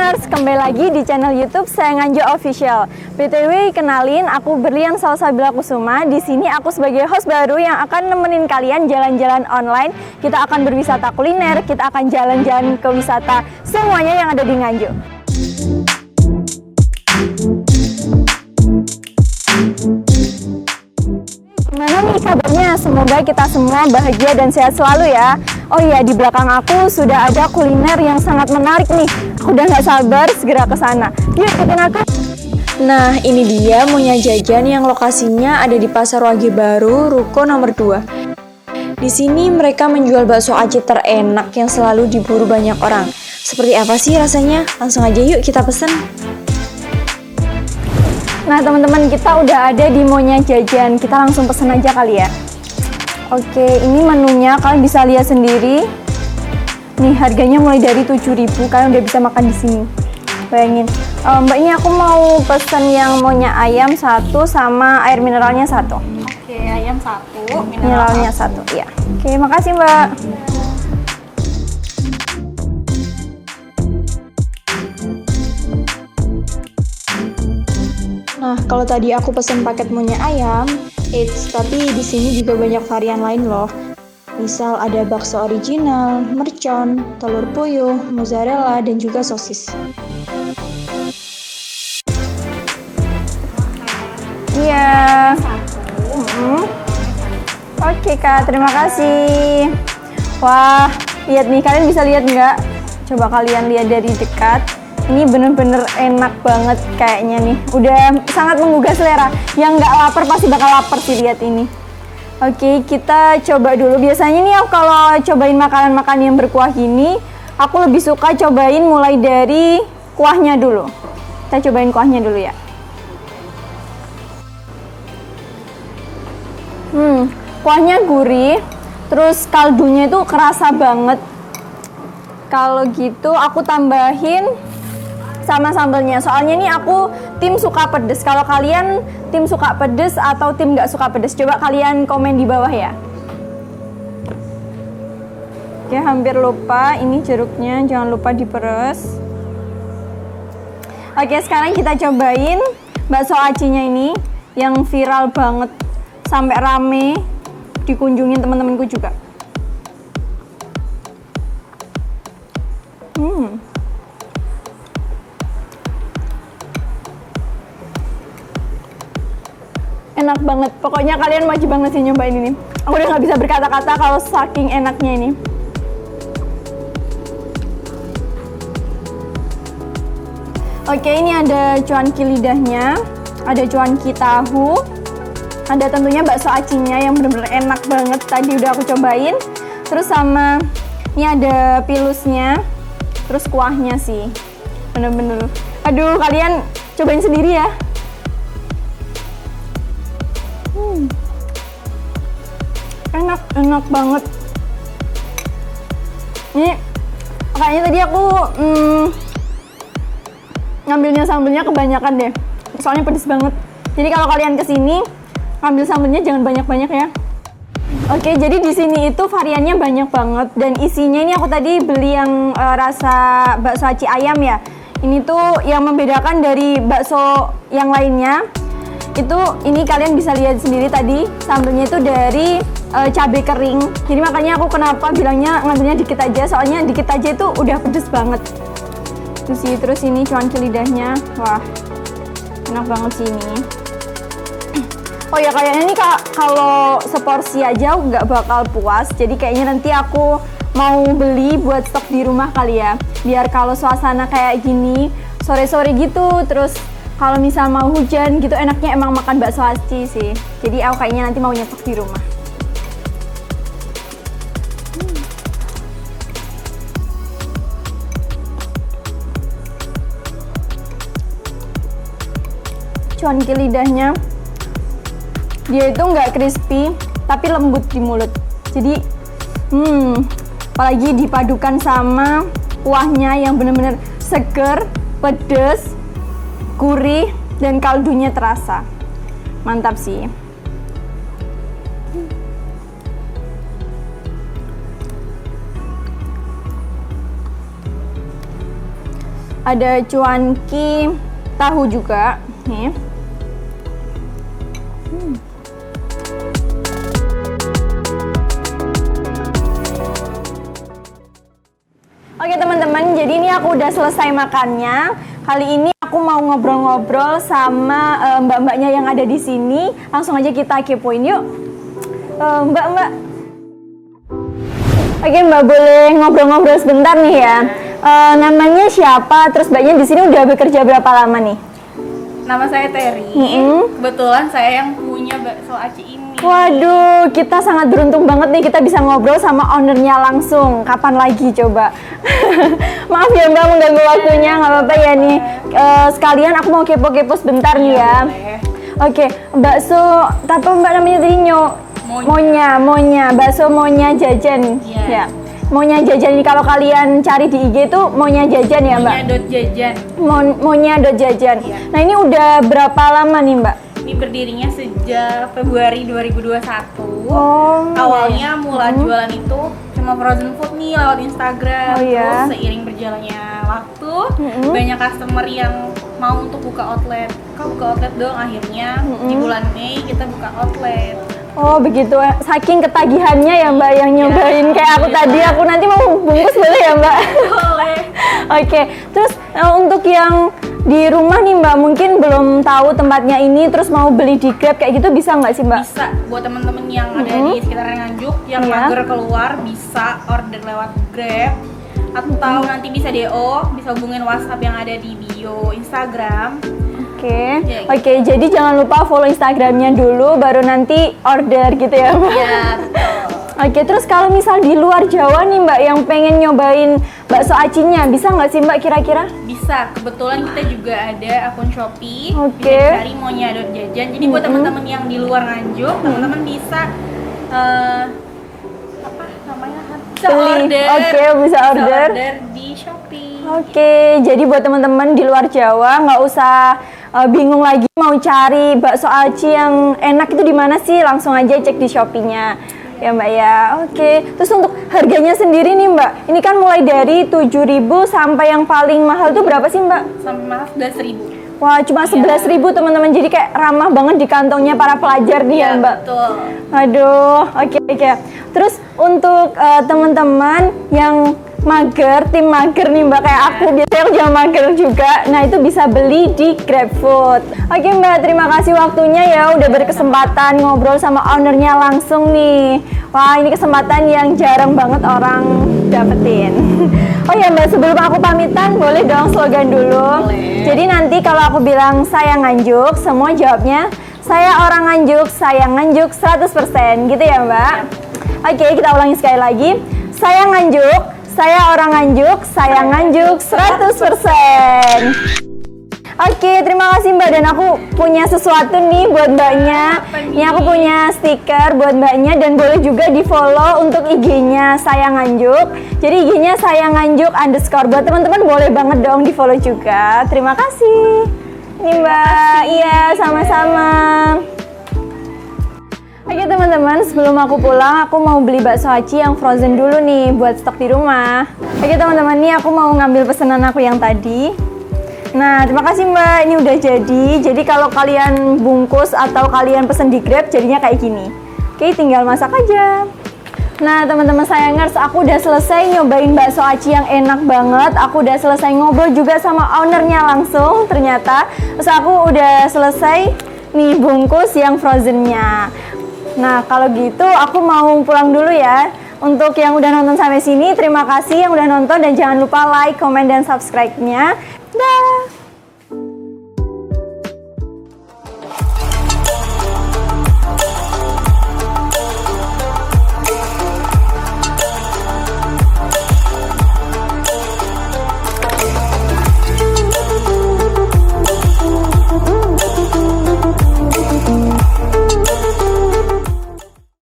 Bangers, kembali lagi di channel YouTube saya Nganjo Official. BTW, kenalin, aku Berlian Salsabila Kusuma. Di sini aku sebagai host baru yang akan nemenin kalian jalan-jalan online. Kita akan berwisata kuliner, kita akan jalan-jalan ke wisata semuanya yang ada di Nganjo. Gimana nih kabarnya? Semoga kita semua bahagia dan sehat selalu ya. Oh iya, di belakang aku sudah ada kuliner yang sangat menarik nih. Aku udah gak sabar segera ke sana. Yuk ikutin aku. Nah, ini dia Monya Jajan yang lokasinya ada di Pasar Wage Baru, Ruko nomor 2. Di sini mereka menjual bakso aci terenak yang selalu diburu banyak orang. Seperti apa sih rasanya? Langsung aja yuk kita pesen. Nah teman-teman, kita udah ada di Monya Jajan. Kita langsung pesen aja kali ya. Oke, ini menunya kalian bisa lihat sendiri. Nih harganya mulai dari 7.000. Kalian udah bisa makan di sini. Bayangin. Mbak, ini aku mau pesen yang Monya ayam 1 sama air mineralnya 1. Oke, ayam 1, Mineralnya 1. Iya. Oke, makasih Mbak. Nah, kalau tadi aku pesen paket Monya ayam, tapi di sini juga banyak varian lain loh. Misal ada bakso original, mercon, telur puyuh, mozzarella, dan juga sosis. Iya. Oke Kak, terima kasih. Wah, lihat nih, kalian bisa lihat nggak? Coba kalian lihat dari dekat. Ini bener-bener enak banget kayaknya nih. Udah sangat menggugah selera. Yang nggak lapar pasti bakal lapar sih, lihat ini. Oke, kita coba dulu. Biasanya nih aku kalau cobain makanan-makanan yang berkuah gini, aku lebih suka cobain mulai dari kuahnya dulu. Kita cobain kuahnya dulu ya. Kuahnya gurih, terus kaldunya itu kerasa banget. Kalau gitu aku tambahin sama sambelnya. Soalnya nih aku tim suka pedes. Kalau kalian tim suka pedes atau tim nggak suka pedes, coba kalian komen di bawah ya. Oke, hampir lupa. Ini jeruknya, jangan lupa diperes. Oke, sekarang kita cobain bakso acinya ini yang viral banget, sampai rame dikunjungin teman-temanku juga. Enak banget, pokoknya kalian wajib banget sih nyobain ini. Aku udah nggak bisa berkata-kata kalau saking enaknya ini. Oke, ini ada cuanki lidahnya, ada cuanki tahu, ada tentunya bakso acinya yang bener-bener enak banget. Tadi udah aku cobain. Terus sama ini ada pilusnya, terus kuahnya sih bener-bener. Aduh, kalian cobain sendiri ya. Enak banget. Ini kayaknya tadi aku ngambilnya sambelnya kebanyakan deh. Soalnya pedes banget. Jadi kalau kalian kesini ngambil sambelnya jangan banyak-banyak ya. Oke, jadi di sini itu variannya banyak banget dan isinya ini aku tadi beli yang rasa bakso aci ayam ya. Ini tuh yang membedakan dari bakso yang lainnya. Ini kalian bisa lihat sendiri tadi sambelnya itu dari cabai kering. Jadi makanya aku kenapa bilangnya ngambilnya dikit aja, soalnya dikit aja itu udah pedes banget. Terus ini cuanki lidahnya, wah enak banget sih ini. Oh ya, kayaknya ini kalau seporsi aja nggak bakal puas. Jadi kayaknya nanti aku mau beli buat stok di rumah kali ya. Biar kalau suasana kayak gini sore-sore gitu, terus kalau misal mau hujan gitu, enaknya emang makan bakso aci sih. Jadi aku kayaknya nanti mau nyetok di rumah. Cuanki lidahnya, dia itu nggak crispy, tapi lembut di mulut. Jadi, apalagi dipadukan sama kuahnya yang bener-bener seger, pedes, gurih, dan kaldunya terasa. Mantap sih. Ada cuanki tahu juga nih. Oke teman-teman, jadi ini aku udah selesai makannya. Kali ini aku mau ngobrol-ngobrol sama mbak-mbaknya yang ada di sini. Langsung aja kita kepoin yuk. Mbak. Oke Mbak, boleh ngobrol-ngobrol sebentar nih ya. Namanya siapa? Terus mbaknya di sini udah bekerja berapa lama nih? Nama saya Terry. Kebetulan saya yang punya bakso aci ini. Waduh, kita sangat beruntung banget nih kita bisa ngobrol sama ownernya langsung. Kapan lagi coba? Maaf ya Mbak mengganggu waktunya, nggak apa-apa ya nih. Sekalian aku mau kepo-kepo sebentar nih ya. Oke, bakso apa Mbak namanya tadi Monya, bakso Monya Jajan. Ya. Monya Jajan ini kalau kalian cari di IG tuh Monya Jajan ya Mbak? Monya.jajan. Monya.jajan. Nah ini udah berapa lama nih Mbak? Ini berdirinya sejak Februari 2021. Oh, Awalnya mula jualan itu cuma frozen food nih lewat Instagram. Oh, iya. Terus seiring berjalannya waktu, banyak customer yang mau untuk buka outlet. Kau buka outlet dong, akhirnya di bulan Mei kita buka outlet. Oh begitu, saking ketagihannya ya Mbak yang nyobain kayak aku tadi, aku nanti mau bungkus boleh ya Mbak? Boleh. Oke, terus untuk yang di rumah nih Mbak mungkin belum tahu tempatnya ini, terus mau beli di Grab kayak gitu bisa nggak sih Mbak? Bisa, buat temen-temen yang ada di sekitar Nganjuk yang mager keluar bisa order lewat Grab atau nanti bisa DO, bisa hubungin WhatsApp yang ada di bio Instagram. Oke, jadi jangan lupa follow Instagramnya dulu, baru nanti order gitu ya Mbak? Iya, betul. Oke, terus kalau misal di luar Jawa nih Mbak yang pengen nyobain bakso acinya, bisa nggak sih Mbak kira-kira? Bisa, kebetulan kita juga ada akun Shopee. Oke. Bisa cari monya.jajan. Jadi buat teman-teman yang di luar Nganjuk, teman-teman bisa apa namanya? Bisa order. Oke, bisa order di Shopee. Oke, jadi buat teman-teman di luar Jawa nggak usah bingung lagi mau cari bakso aci yang enak itu di mana sih, langsung aja cek di Shopee-nya ya Mbak ya. Oke, terus untuk harganya sendiri nih Mbak, ini kan mulai dari 7.000 sampai yang paling mahal tuh berapa sih Mbak? Sampai mahal 11.000. Wah, cuma 11.000 teman-teman, jadi kayak ramah banget di kantongnya para pelajar nih ya Mbak. Betul. Aduh, oke. Terus untuk teman-teman yang mager, tim mager nih Mbak kayak aku, biasanya aku juga mager juga. Nah, itu bisa beli di GrabFood. Oke Mbak, terima kasih waktunya ya udah berkesempatan ngobrol sama ownernya langsung nih. Wah, ini kesempatan yang jarang banget orang dapetin. Oh ya Mbak, sebelum aku pamitan, boleh dong slogan dulu? Boleh. Jadi nanti kalau aku bilang saya Nganjuk, semua jawabnya saya orang Nganjuk, saya Nganjuk 100% gitu ya Mbak? Oke, kita ulangi sekali lagi. Saya Nganjuk, saya orang Nganjuk, saya Nganjuk 100%. Oke, terima kasih Mbak, dan aku punya sesuatu nih buat Mbaknya. Ini aku punya stiker buat Mbaknya, dan boleh juga di follow untuk IG-nya saya Nganjuk. Jadi IG-nya saya Nganjuk _ buat teman-teman boleh banget dong di follow juga. Terima kasih. Ini Mbak, iya sama-sama. Oke teman-teman, sebelum aku pulang, aku mau beli bakso aci yang frozen dulu nih buat stok di rumah. Oke teman-teman, nih aku mau ngambil pesanan aku yang tadi. Nah, terima kasih Mbak, ini udah jadi. Jadi kalau kalian bungkus atau kalian pesen di Grab, jadinya kayak gini. Oke, tinggal masak aja. Nah, teman-teman sayangers, aku udah selesai nyobain bakso aci yang enak banget. Aku udah selesai ngobrol juga sama ownernya langsung ternyata. Terus aku udah selesai nih bungkus yang frozennya. Nah, kalau gitu aku mau pulang dulu ya. Untuk yang udah nonton sampai sini, terima kasih yang udah nonton, dan jangan lupa like, comment, dan subscribe-nya. Dah.